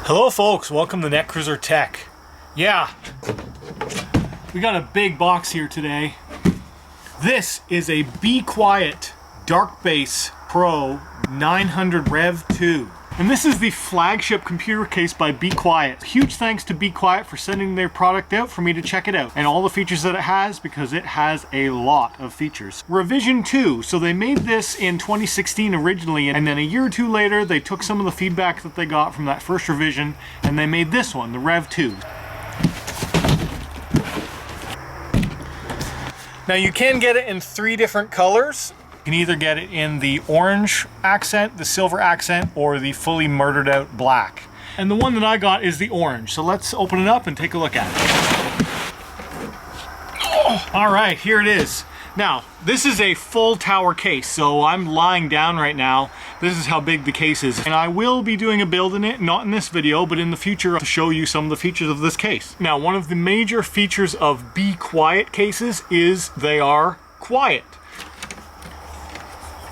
Hello folks, welcome to Netcruzer Tech. Yeah, we got a big box here today. This is a Be Quiet Dark Base Pro 900 Rev 2. And this is the flagship computer case by Be Quiet. Huge thanks to Be Quiet for sending their product out for me to check it out. And all the features that it has, because it has a lot of features. Revision 2, so they made this in 2016 originally, and then a year or two later they took some of the feedback that they got from that first revision and they made this one, the Rev 2. Now you can get it in 3 different colors. You can either get it in the orange accent, the silver accent, or the fully murdered out black. And the one that I got is the orange. So let's open it up and take a look at it. Oh, all right, here it is. Now, this is a full tower case, so I'm lying down right now. This is how big the case is. And I will be doing a build in it, not in this video, but in the future to show you some of the features of this case. Now, one of the major features of Be Quiet cases is they are quiet.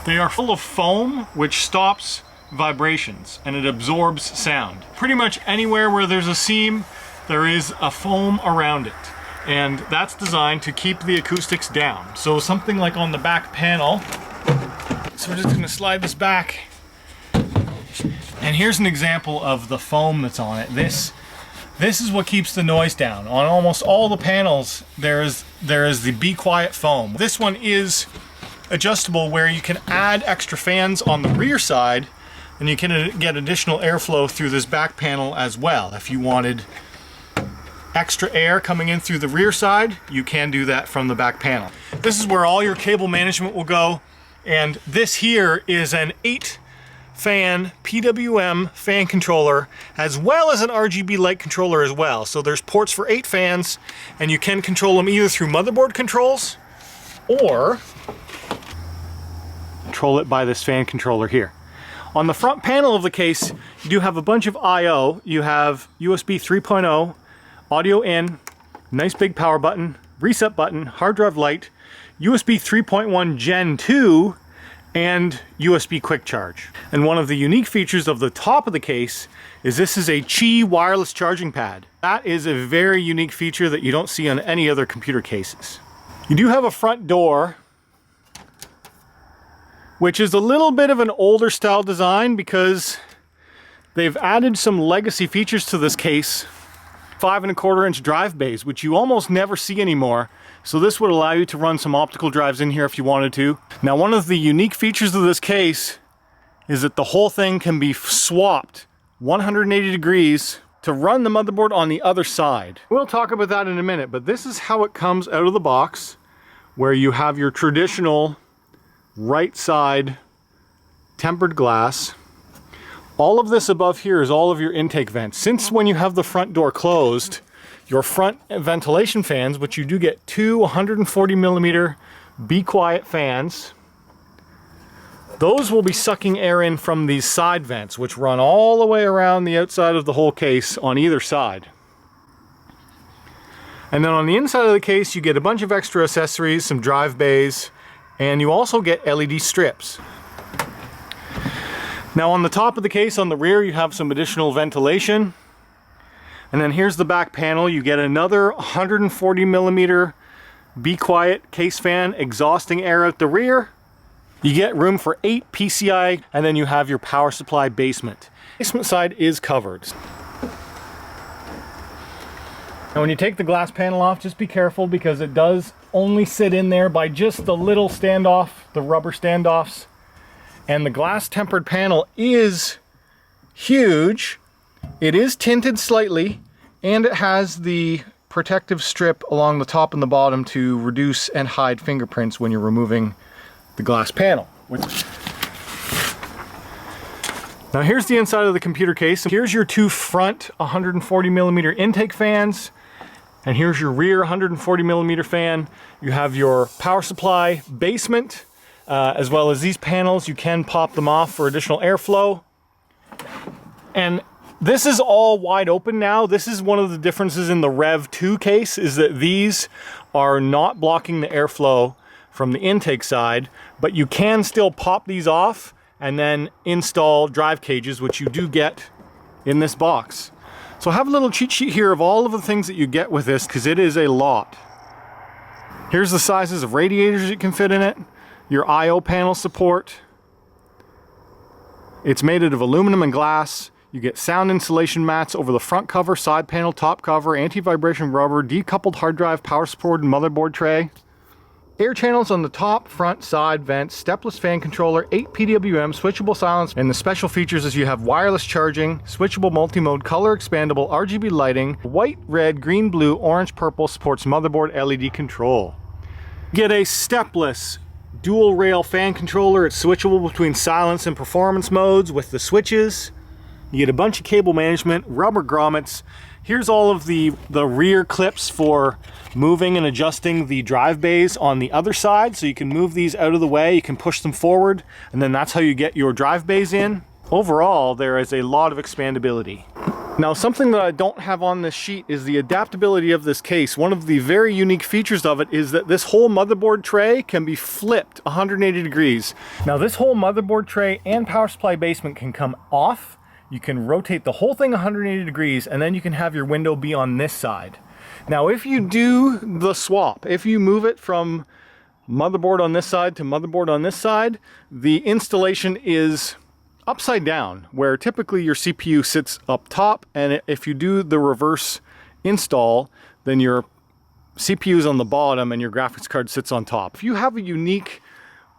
They are full of foam, which stops vibrations and it absorbs sound. Pretty much anywhere where there's a seam, there is a foam around it. And that's designed to keep the acoustics down. So something like on the back panel, so we're just gonna slide this back. And here's an example of the foam that's on it. This is what keeps the noise down. On almost all the panels, there is the Be Quiet foam. This one is adjustable where you can add extra fans on the rear side and you can get additional airflow through this back panel as well. If you wanted extra air coming in through the rear side, you can do that from the back panel. This is where all your cable management will go, and this here is an 8-fan PWM fan controller as well as an RGB light controller as well. So there's ports for 8 fans and you can control them either through motherboard controls or control it by this fan controller here. On the front panel of the case, you do have a bunch of I/O. You have USB 3.0, audio in, nice big power button, reset button, hard drive light, USB 3.1 Gen 2, and USB quick charge. And one of the unique features of the top of the case is this is a Qi wireless charging pad. That is a very unique feature that you don't see on any other computer cases. You do have a front door, which is a little bit of an older style design because they've added some legacy features to this case. 5¼ drive bays, which you almost never see anymore. So this would allow you to run some optical drives in here if you wanted to. Now, one of the unique features of this case is that the whole thing can be swapped 180 degrees to run the motherboard on the other side. We'll talk about that in a minute, but this is how it comes out of the box, where you have your traditional right side tempered glass. All of this above here is all of your intake vents. Since when you have the front door closed, your front ventilation fans, which you do get 2 140mm Be Quiet fans, those will be sucking air in from these side vents, which run all the way around the outside of the whole case on either side. And then on the inside of the case, you get a bunch of extra accessories, some drive bays, and you also get LED strips. Now on the top of the case, on the rear, you have some additional ventilation. And then here's the back panel. You get another 140mm Be Quiet case fan exhausting air out the rear. You get room for 8 PCI, and then you have your power supply basement. Basement side is covered. Now when you take the glass panel off, just be careful because it does only sit in there by just the little standoff, the rubber standoffs. And the glass tempered panel is huge. It is tinted slightly, and it has the protective strip along the top and the bottom to reduce and hide fingerprints when you're removing the glass panel. Now here's the inside of the computer case. Here's your 2 front 140mm intake fans. And here's your rear 140mm fan. You have your power supply basement, as well as these panels. You can pop them off for additional airflow. And this is all wide open now. This is one of the differences in the Rev 2 case, is that these are not blocking the airflow from the intake side, but you can still pop these off and then install drive cages, which you do get in this box. So I have a little cheat sheet here of all of the things that you get with this, because it is a lot. Here's the sizes of radiators you can fit in it, your I/O panel support. It's made out of aluminum and glass. You get sound insulation mats over the front cover, side panel, top cover, anti-vibration rubber, decoupled hard drive, power support, and motherboard tray. Air channels on the top, front, side vents, stepless fan controller, 8 PWM, switchable silence, and the special features is you have wireless charging, switchable multi-mode, color expandable, RGB lighting, white, red, green, blue, orange, purple, supports motherboard LED control. Get a stepless dual rail fan controller. It's switchable between silence and performance modes with the switches. You get a bunch of cable management, rubber grommets. Here's all of the rear clips for moving and adjusting the drive bays on the other side. So you can move these out of the way, you can push them forward, and then that's how you get your drive bays in. Overall, there is a lot of expandability. Now, something that I don't have on this sheet is the adaptability of this case. One of the very unique features of it is that this whole motherboard tray can be flipped 180 degrees. Now, this whole motherboard tray and power supply basement can come off. You can rotate the whole thing 180 degrees, and then you can have your window be on this side. Now, if you do the swap, if you move it from motherboard on this side to motherboard on this side, the installation is upside down, where typically your CPU sits up top, and if you do the reverse install, then your CPU is on the bottom and your graphics card sits on top. If you have a unique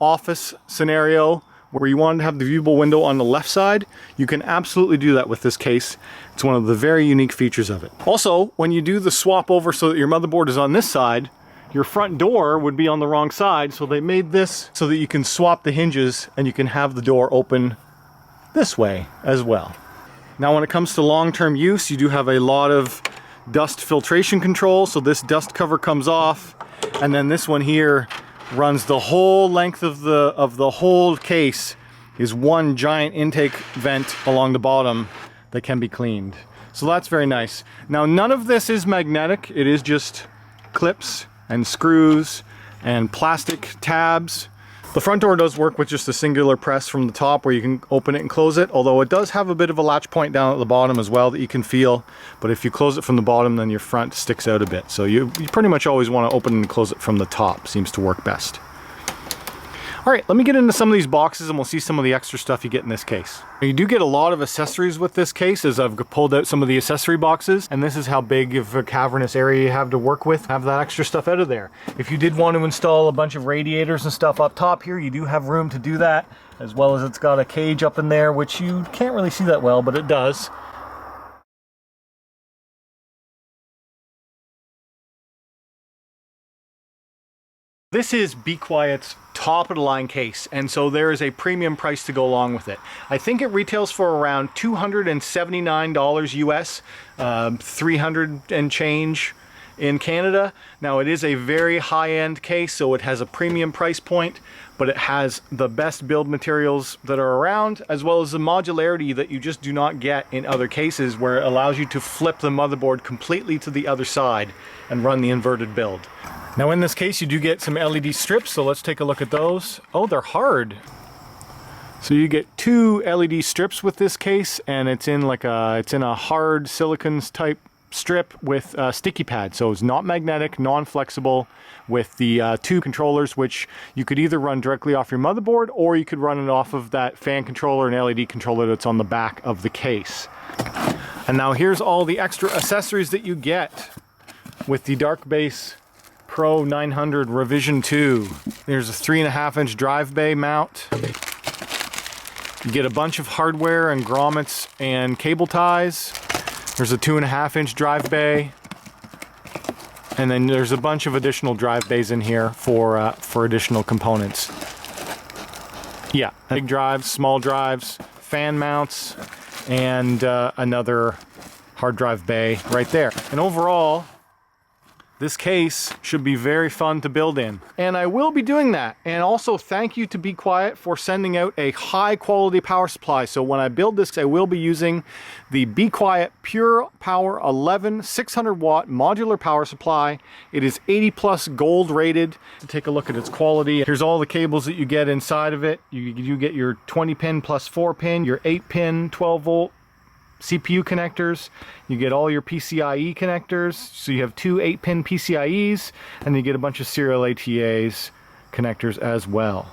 office scenario where you want to have the viewable window on the left side, you can absolutely do that with this case. It's one of the very unique features of it. Also, when you do the swap over so that your motherboard is on this side, your front door would be on the wrong side, so they made this so that you can swap the hinges and you can have the door open this way as well. Now, when it comes to long-term use, you do have a lot of dust filtration control. So this dust cover comes off, and then this one here runs the whole length of the whole case, is one giant intake vent along the bottom that can be cleaned. So that's very nice. Now, none of this is magnetic. It is just clips and screws and plastic tabs. The front door does work with just a singular press from the top where you can open it and close it, although it does have a bit of a latch point down at the bottom as well that you can feel. But if you close it from the bottom, then your front sticks out a bit. So you pretty much always want to open and close it from the top. Seems to work best. All right, let me get into some of these boxes and we'll see some of the extra stuff you get in this case. You do get a lot of accessories with this case, as I've pulled out some of the accessory boxes, and this is how big of a cavernous area you have to work with. Have that extra stuff out of there. If you did want to install a bunch of radiators and stuff up top here, you do have room to do that, as well as it's got a cage up in there, which you can't really see that well, but it does. This is Be Quiet's top of the line case, and so there is a premium price to go along with it. I think it retails for around $279 US, 300 and change in Canada. Now, it is a very high-end case, so it has a premium price point, but it has the best build materials that are around, as well as the modularity that you just do not get in other cases, where it allows you to flip the motherboard completely to the other side and run the inverted build. Now, in this case, you do get some LED strips, so let's take a look at those. Oh, they're hard. So you get 2 LED strips with this case, and it's in a hard silicons type strip with a sticky pad. So it's not magnetic, non-flexible, with the 2 controllers, which you could either run directly off your motherboard, or you could run it off of that fan controller and LED controller that's on the back of the case. And now here's all the extra accessories that you get with the Dark Base Pro 900 Revision 2. There's a 3.5-inch drive bay mount. You get a bunch of hardware and grommets and cable ties. There's a 2.5-inch drive bay. And then there's a bunch of additional drive bays in here for additional components. Yeah, big drives, small drives, fan mounts, and another hard drive bay right there. And overall, this case should be very fun to build in, and I will be doing that. And also, thank you to Be Quiet for sending out a high quality power supply. So when I build this, I will be using the Be Quiet Pure Power 11 600 watt modular power supply. It is 80+ gold rated. Take a look at its quality. Here's all the cables that you get inside of it. You get your 20 pin plus 4 pin, your 8 pin 12 volt CPU connectors, you get all your PCIe connectors, so you have two 8-pin PCIes, and you get a bunch of serial ATAs connectors as well.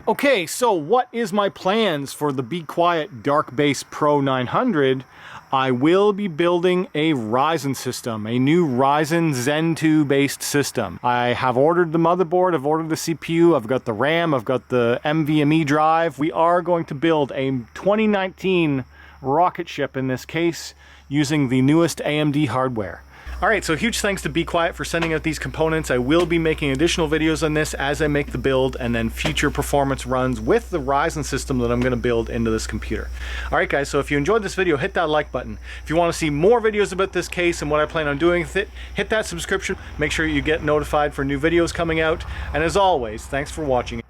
Okay, so what is my plans for the Be Quiet Dark Base Pro 900? I will be building a Ryzen system, a new Ryzen Zen 2 based system. I have ordered the motherboard, I've ordered the CPU, I've got the RAM, I've got the NVMe drive. We are going to build a 2019 rocket ship in this case using the newest AMD hardware. Alright, so huge thanks to Be Quiet for sending out these components. I will be making additional videos on this as I make the build, and then future performance runs with the Ryzen system that I'm going to build into this computer. Alright guys, so if you enjoyed this video, hit that like button. If you want to see more videos about this case and what I plan on doing with it, hit that subscription. Make sure you get notified for new videos coming out. And as always, thanks for watching.